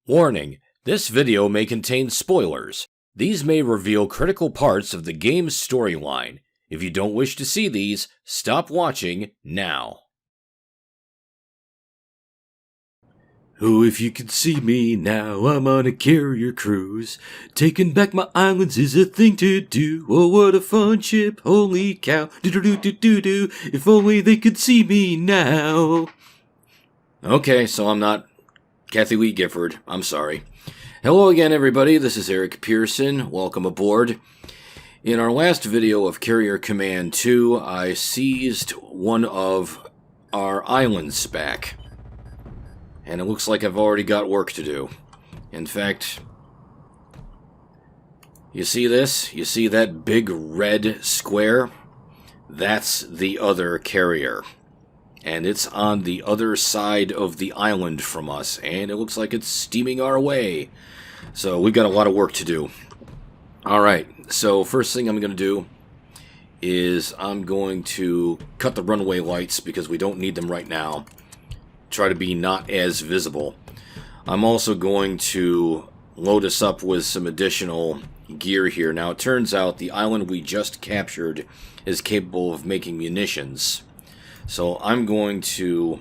Warning, this video may contain spoilers. These may reveal critical parts of the game's storyline. If you don't wish to see these, stop watching now. Oh, if you could see me now, I'm on a carrier cruise. Taking back my islands is a thing to do. Oh, what a fun ship, holy cow. Do-do-do-do-do-do, if only they could see me now. Okay, so I'm not Kathy Lee Gifford. I'm sorry. Hello again, everybody. This is Eric Pearson. Welcome aboard. In our last video of Carrier Command 2, I seized one of our islands back. And it looks like I've already got work to do. In fact, you see this? You see that big red square? That's the other carrier. And it's on the other side of the island from us, and it looks like it's steaming our way. So we've got a lot of work to do. Alright, so first thing I'm going to do is I'm going to cut the runway lights because we don't need them right now. Try to be not as visible. I'm also going to load us up with some additional gear here. Now it turns out the island we just captured is capable of making munitions. So I'm going to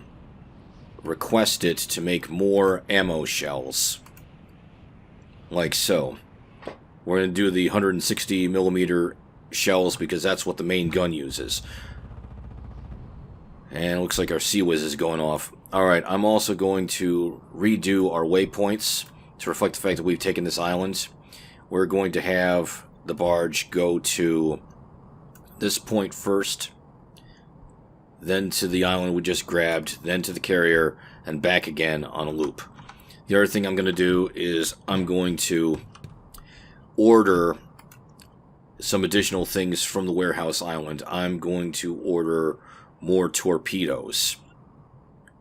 request it to make more ammo shells. Like so. We're going to do the 160mm shells because that's what the main gun uses. And it looks like our Sea Whiz is going off. Alright, I'm also going to redo our waypoints to reflect the fact that we've taken this island. We're going to have the barge go to this point first, then to the island we just grabbed, then to the carrier, and back again on a loop. The other thing I'm going to do is I'm going to order some additional things from the warehouse island. I'm going to order more torpedoes.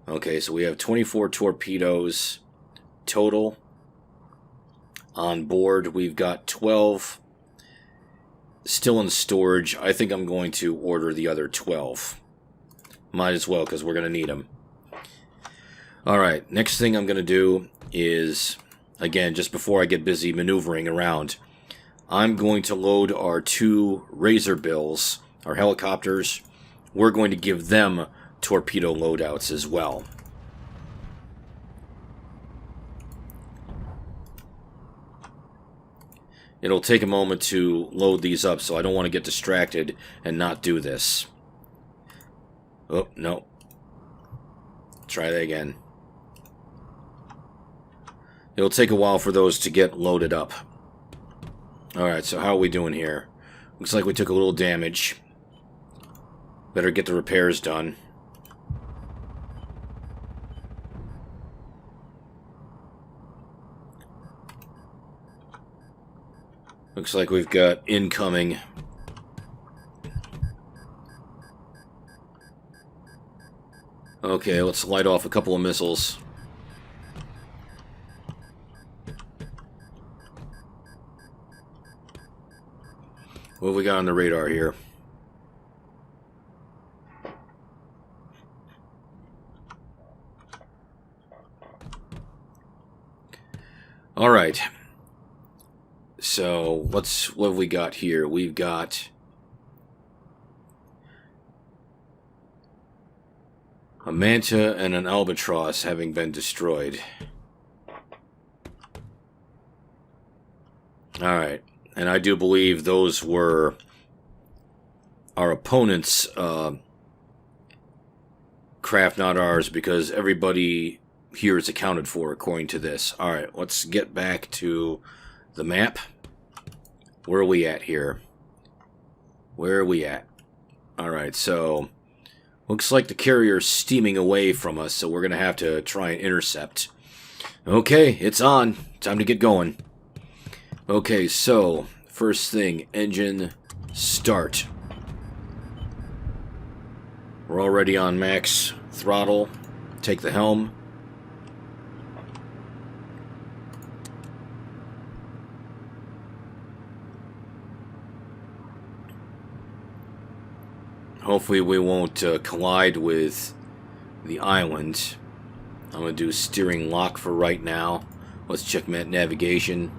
Okay, so we have 24 torpedoes total. On board, we've got 12 still in storage. I think I'm going to order the other 12. Might as well, because we're going to need them. Alright, next thing I'm going to do is, again, just before I get busy maneuvering around, I'm going to load our 2 Razorbills, our helicopters. We're going to give them torpedo loadouts as well. It'll take a moment to load these up, so I don't want to get distracted and not do this. Oh, no. Try that again. It'll take a while for those to get loaded up. Alright, so how are we doing here? Looks like we took a little damage. Better get the repairs done. Looks like we've got incoming. Okay, let's light off a couple of missiles. What have we got on the radar here? Alright. So, what have we got here? We've got a Manta and an Albatross having been destroyed. Alright. And I do believe those were our opponent's craft, not ours, because everybody here is accounted for according to this. Alright, let's get back to the map. Where are we at here? Where are we at? Alright, so looks like the carrier's steaming away from us, so we're going to have to try and intercept. Okay, it's on. Time to get going. Okay, so first thing, engine start. We're already on max throttle. Take the helm. Hopefully we won't collide with the island. I'm going to do steering lock for right now. Let's check navigation.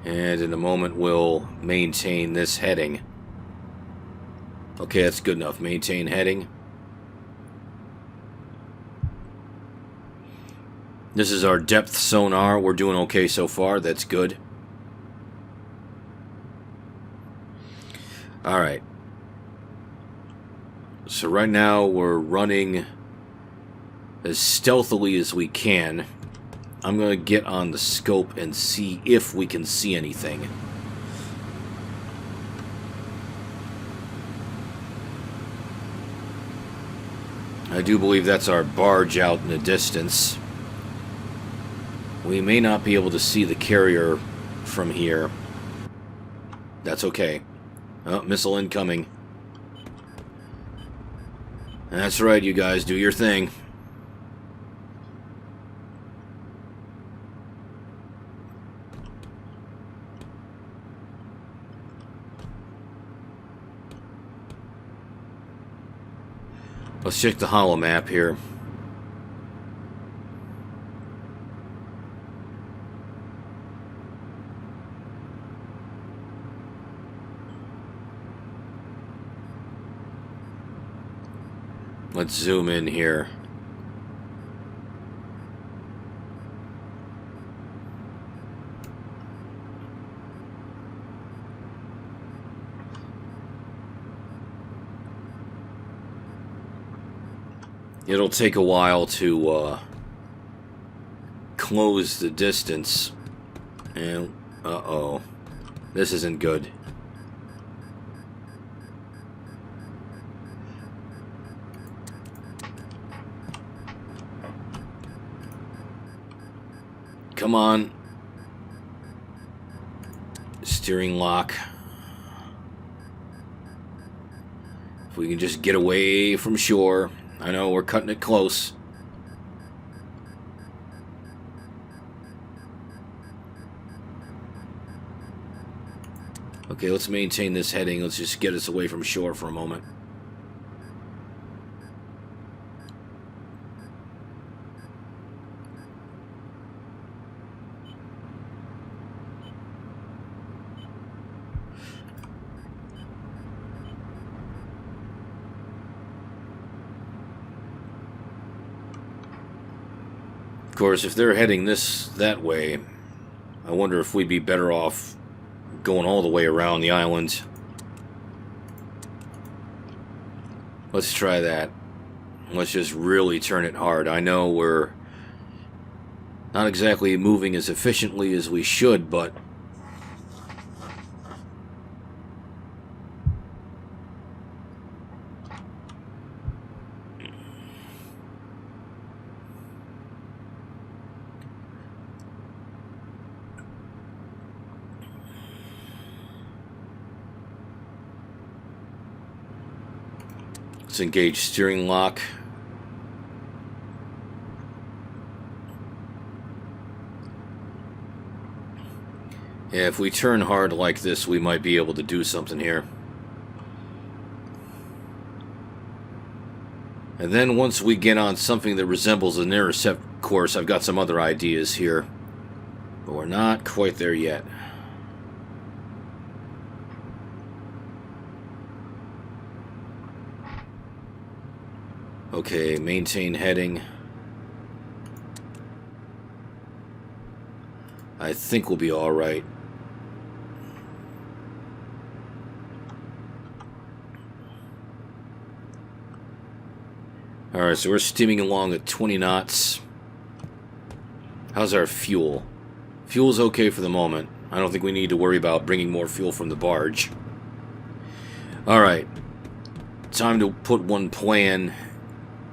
And in a moment we'll maintain this heading. Okay, that's good enough. Maintain heading. This is our depth sonar. We're doing okay so far. That's good. Alright. So right now we're running as stealthily as we can. I'm going to get on the scope and see if we can see anything. I do believe that's our barge out in the distance. We may not be able to see the carrier from here. That's okay. Oh, missile incoming. That's right, you guys. Do your thing. Let's check the holo map here. Let's zoom in here. It'll take a while to close the distance. And, uh-oh. This isn't good. Come on. Steering lock. If we can just get away from shore. I know, we're cutting it close. Okay, let's maintain this heading. Let's just get us away from shore for a moment. Of course, if they're heading that way, I wonder if we'd be better off going all the way around the island. Let's try that. Let's just really turn it hard. I know we're not exactly moving as efficiently as we should, but let's engage steering lock. Yeah, if we turn hard like this, we might be able to do something here. And then once we get on something that resembles an intercept course, I've got some other ideas here. But we're not quite there yet. Okay, maintain heading. I think we'll be alright. Alright, so we're steaming along at 20 knots. How's our fuel? Fuel's okay for the moment. I don't think we need to worry about bringing more fuel from the barge. Alright. Time to put one plan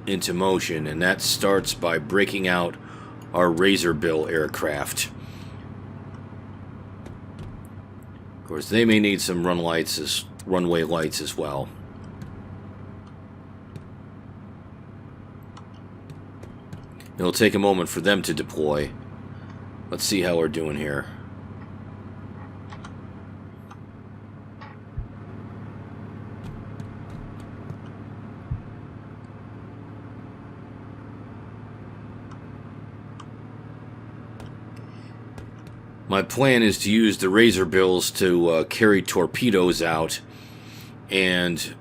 into motion, and that starts by breaking out our Razorbill aircraft. Of course, they may need some runway lights as well. It'll take a moment for them to deploy. Let's see how we're doing here. My plan is to use the razor bills to carry torpedoes out and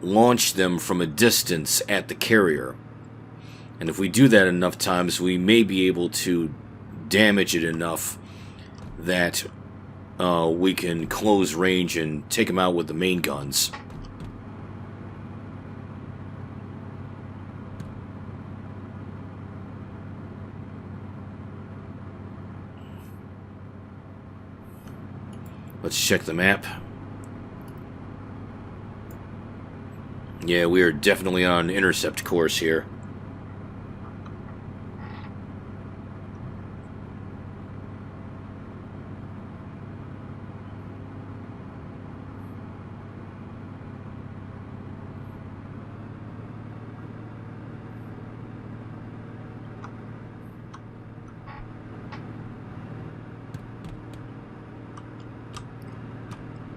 launch them from a distance at the carrier. And if we do that enough times, we may be able to damage it enough that we can close range and take them out with the main guns. Let's check the map. Yeah, we are definitely on an intercept course here.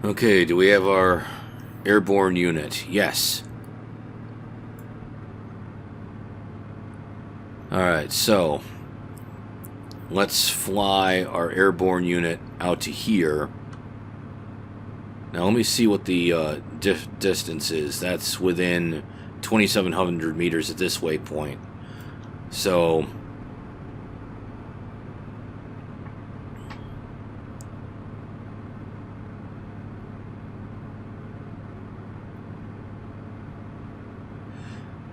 Okay, do we have our airborne unit? Yes. Alright, so let's fly our airborne unit out to here. Now let me see what the distance is. That's within 2,700 meters at this waypoint. So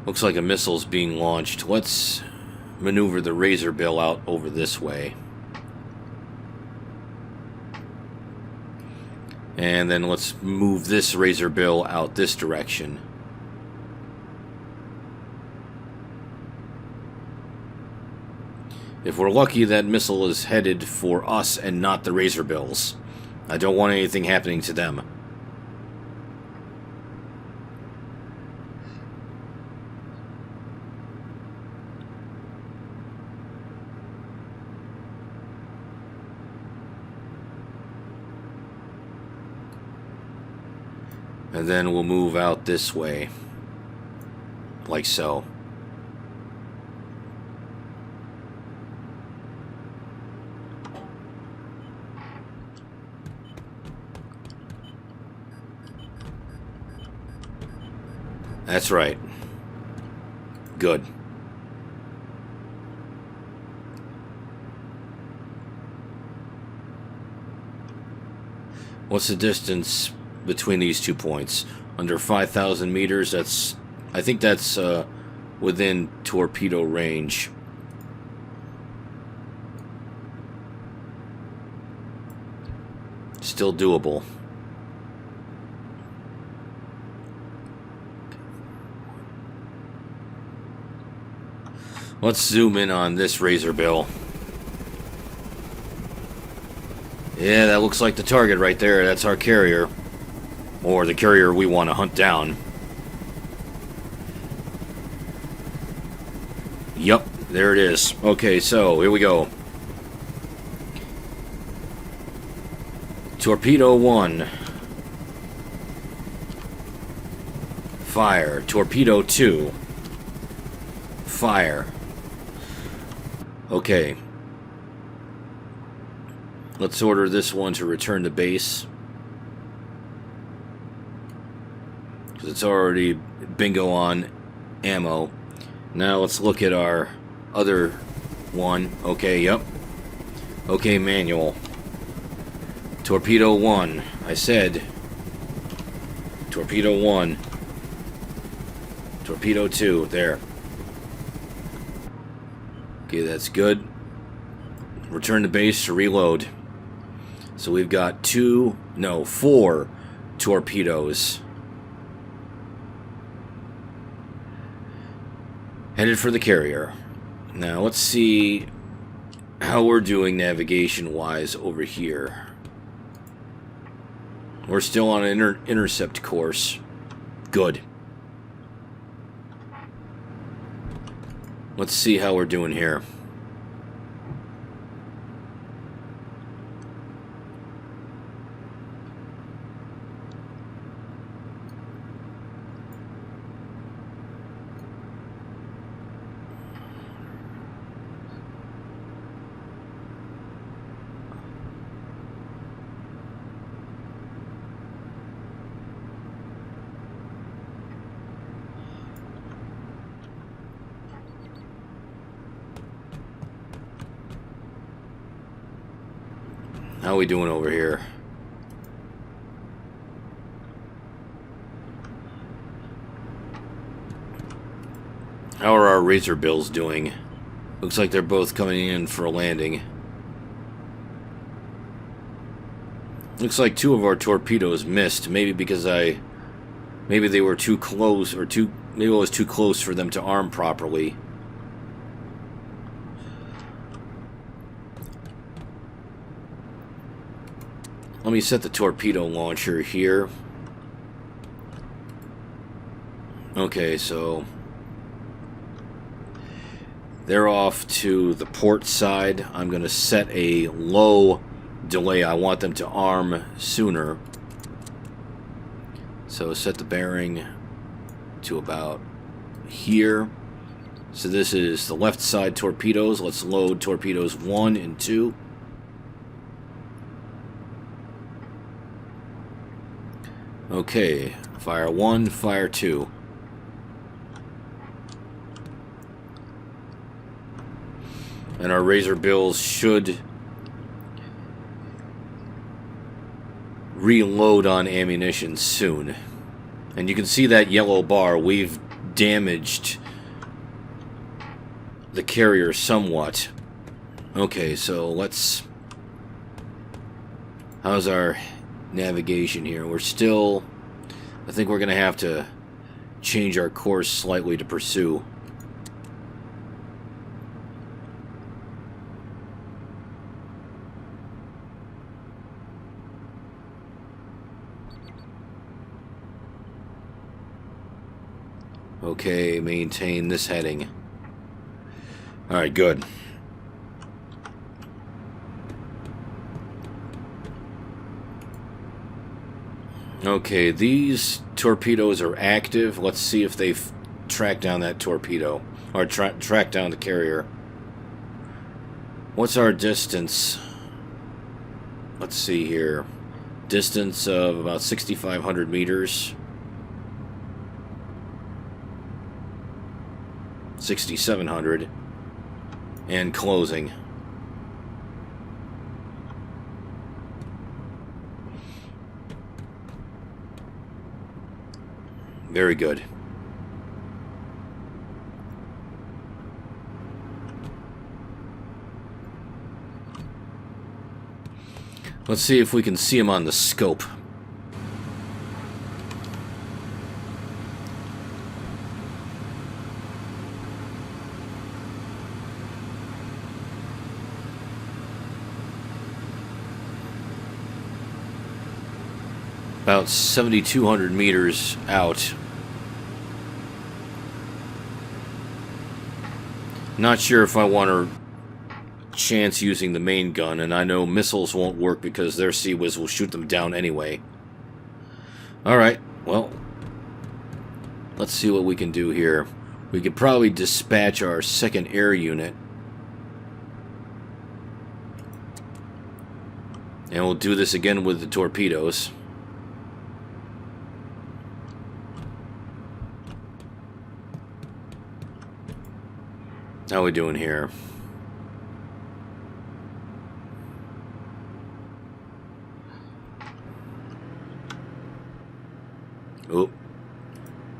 looks like a missile's being launched. Let's maneuver the razor bill out over this way. And then let's move this razor bill out this direction. If we're lucky, that missile is headed for us and not the razor bills. I don't want anything happening to them. And then we'll move out this way, like so. That's right. Good. What's the distance between these 2 points? Under 5,000 meters. That's, I think that's within torpedo range. Still doable. Let's zoom in on this razor bill. Yeah, that looks like the target right there. That's our carrier. Or the carrier we want to hunt down. Yup, there it is. Okay, so here we go. Torpedo 1. Fire. Torpedo 2. Fire. Okay. Let's order this one to return to base. Because it's already bingo on ammo. Now let's look at our other one. Okay, yep. Okay, manual. Torpedo 1. I said Torpedo 1. Torpedo 2. There. Okay, that's good. Return to base to reload. So we've got 4 torpedoes. Headed for the carrier. Now let's see how we're doing navigation-wise over here. We're still on an intercept course. Good. Let's see how we're doing here. How we doing over here? How are our Razor Bills doing? Looks like they're both coming in for a landing. Looks like two of our torpedoes missed. Maybe because maybe they were too close, or maybe it was too close for them to arm properly. Let me set the torpedo launcher here. Okay, so they're off to the port side. I'm going to set a low delay. I want them to arm sooner. So set the bearing to about here. So this is the left side torpedoes. Let's load torpedoes 1 and 2. Okay, fire 1, fire 2. And our Razor Bills should reload on ammunition soon. And you can see that yellow bar. We've damaged the carrier somewhat. Okay, so let's... How's our navigation here? We're still... I think we're going to have to change our course slightly to pursue. Okay, maintain this heading. Alright, good. Okay, these torpedoes are active. Let's see if they've tracked down that torpedo. Or tracked down the carrier. What's our distance? Let's see here. Distance of about 6,500 meters. 6,700. And closing. Very good. Let's see if we can see him on the scope. About 7,200 meters out. Not sure if I want to chance using the main gun, and I know missiles won't work because their Sea-Wiz will shoot them down anyway. Alright, well, let's see what we can do here. We could probably dispatch our second air unit. And we'll do this again with the torpedoes. How are we doing here? Oh,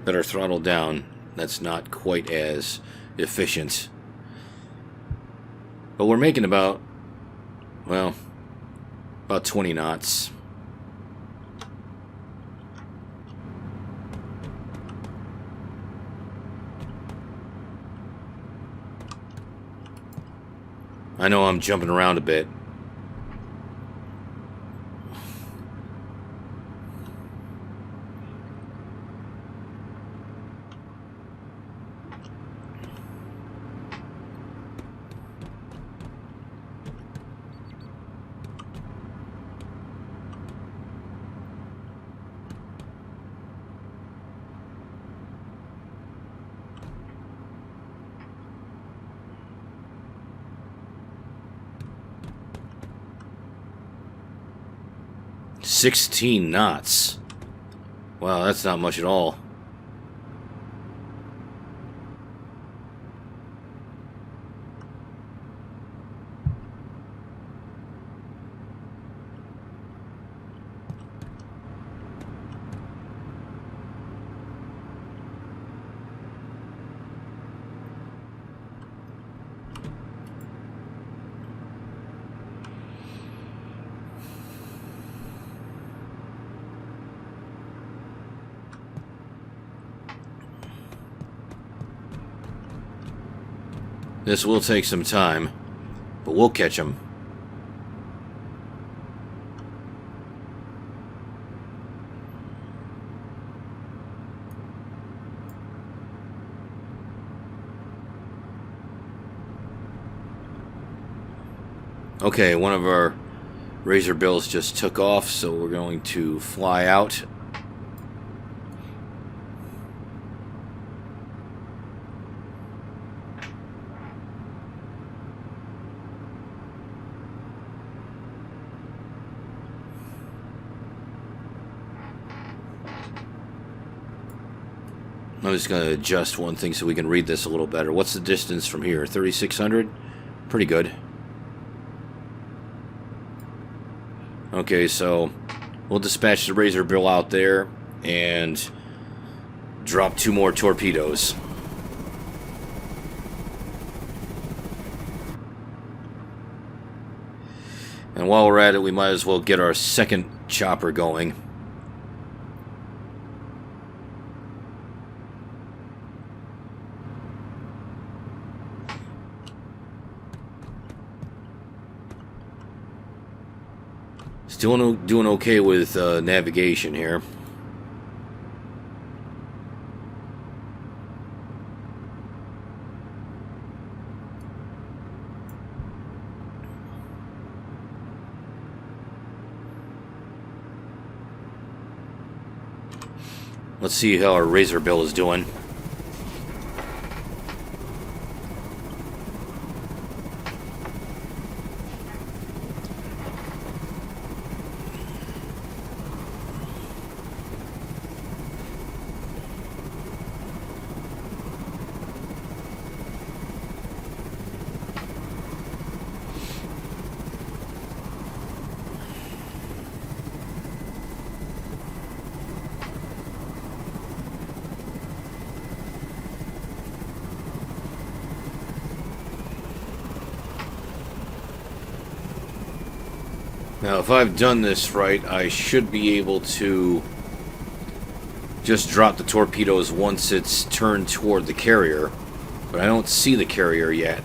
better throttle down. That's not quite as efficient. But we're making about, well, about 20 knots. I know I'm jumping around a bit. $16 knots. Wow, that's not much at all. This will take some time, but we'll catch them. Okay, one of our razor bills just took off, so we're going to fly out. I'm just going to adjust one thing so we can read this a little better. What's the distance from here? 3,600? Pretty good. Okay, so we'll dispatch the razor bill out there and drop 2 more torpedoes. And while we're at it, we might as well get our second chopper going. Still doing okay with navigation here. Let's see how our razor bill is doing. Now, if I've done this right, I should be able to just drop the torpedoes once it's turned toward the carrier, but I don't see the carrier yet.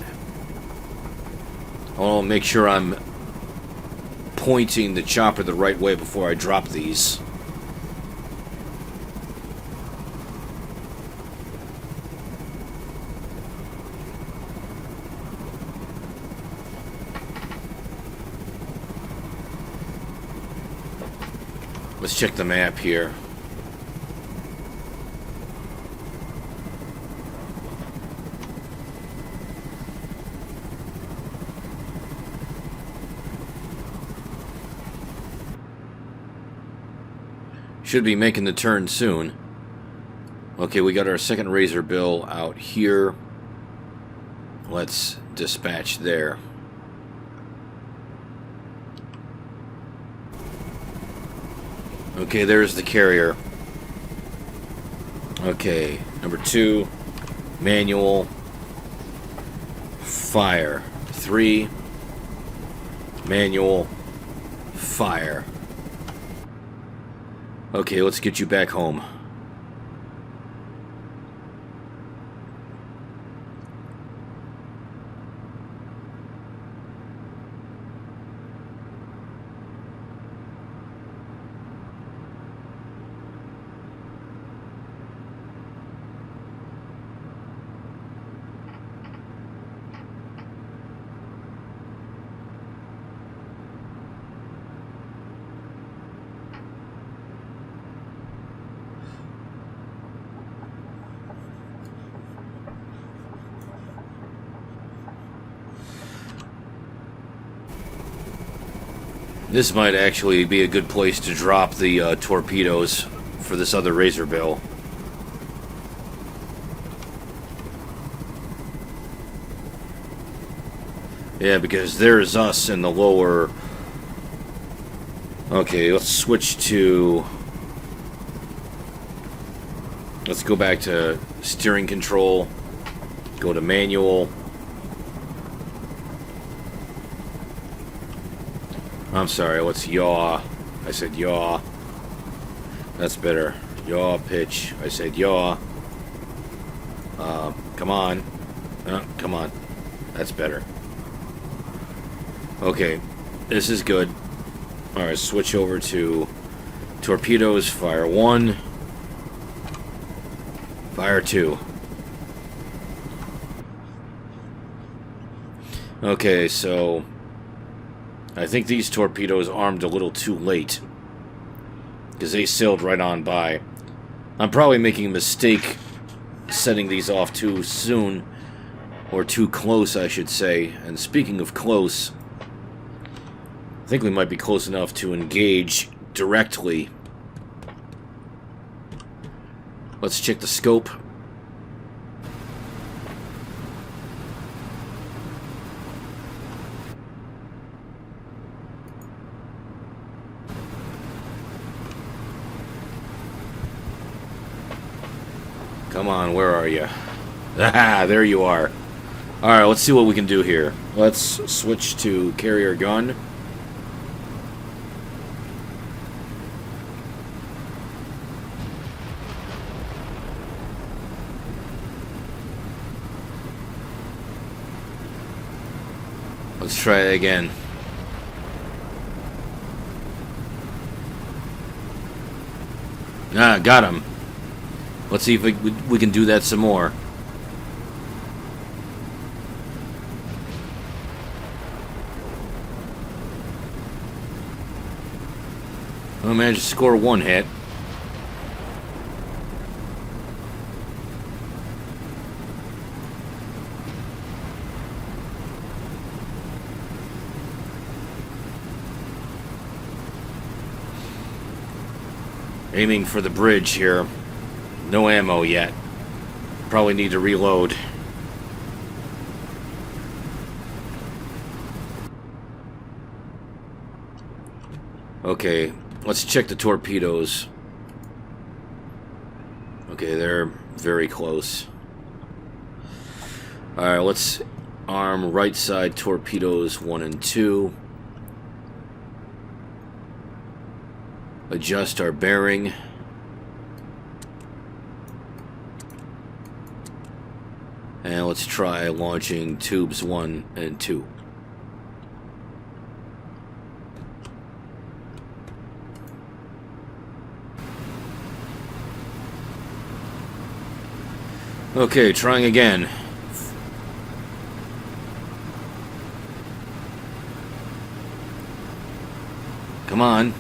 I'll make sure I'm pointing the chopper the right way before I drop these. Let's check the map here. Should be making the turn soon. Okay, we got our second razor bill out here. Let's dispatch there. Okay, there's the carrier. Okay, number 2, manual, fire. 3, manual, fire. Okay, let's get you back home. This might actually be a good place to drop the torpedoes for this other razor bill. Yeah, because there's us in the lower... Okay, let's switch to... Let's go back to steering control. Go to manual. I'm sorry, what's yaw? I said yaw. That's better. Yaw pitch. I said yaw. Come on. Come on. That's better. Okay, this is good. Alright, switch over to torpedoes. Fire 1. Fire 2. Okay, so I think these torpedoes armed a little too late, because they sailed right on by. I'm probably making a mistake setting these off too soon, or too close, I should say. And speaking of close, I think we might be close enough to engage directly. Let's check the scope. Come on, where are you? Ah, there you are. Alright, let's see what we can do here. Let's switch to carrier gun. Let's try it again. Ah, got him. Let's see if we can do that some more. I managed to score 1 hit. Aiming for the bridge here. No ammo yet. Probably need to reload. Okay, let's check the torpedoes. Okay, they're very close. Alright, let's arm right side torpedoes 1 and 2. Adjust our bearing. And let's try launching tubes 1 and 2. Okay, trying again. Come on.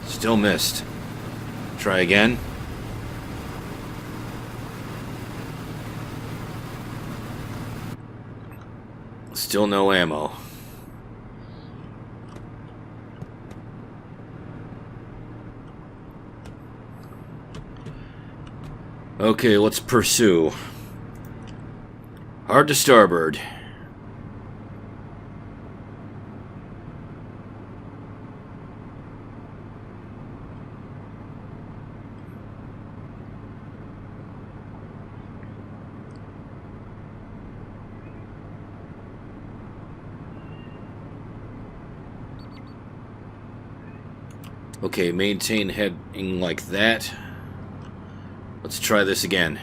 Still missed. Try again. Still no ammo. Okay, let's pursue. Hard to starboard. Okay, maintain heading like that. Let's try this again.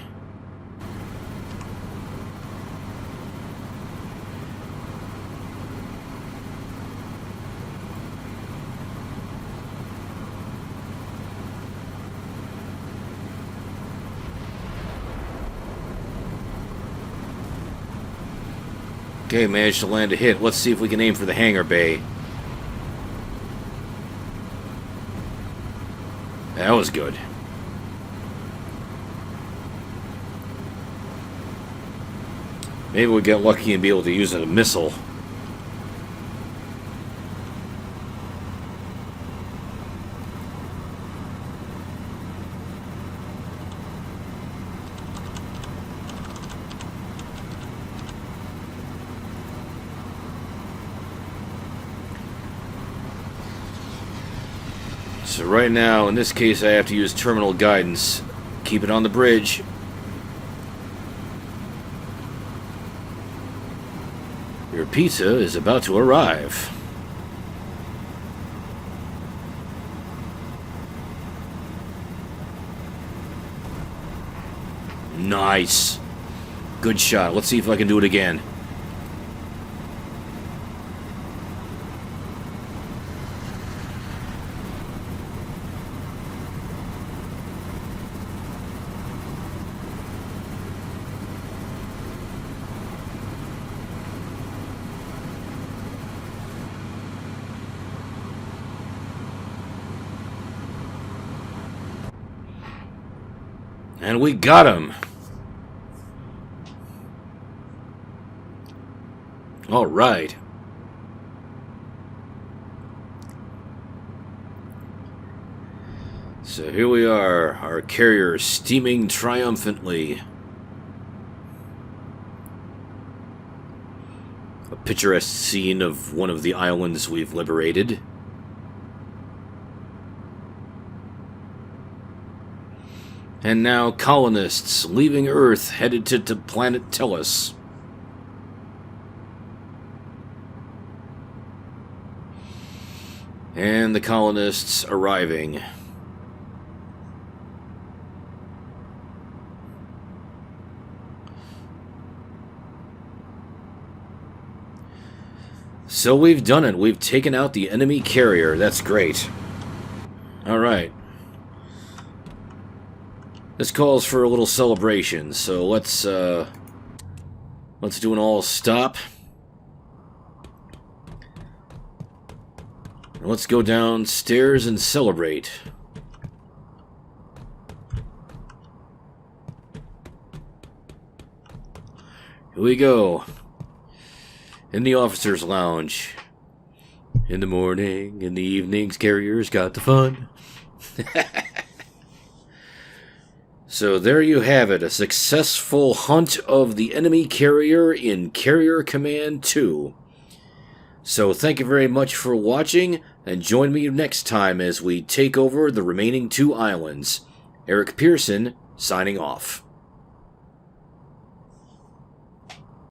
Okay, managed to land a hit. Let's see if we can aim for the hangar bay. That was good. Maybe we'll get lucky and be able to use a missile. So right now, in this case, I have to use terminal guidance. Keep it on the bridge. Your pizza is about to arrive. Nice. Good shot. Let's see if I can do it again. And we got him. All right. So here we are, our carrier steaming triumphantly. A picturesque scene of one of the islands we've liberated. And now colonists leaving Earth headed to planet Tellus. And the colonists arriving. So we've done it. We've taken out the enemy carrier. That's great. Alright. This calls for a little celebration, so let's do an all stop. Let's go downstairs and celebrate. Here we go. In the officer's lounge. In the morning, in the evenings, carriers got the fun. So there you have it, a successful hunt of the enemy carrier in Carrier Command 2. So thank you very much for watching, and join me next time as we take over the remaining 2 islands. Eric Pearson, signing off.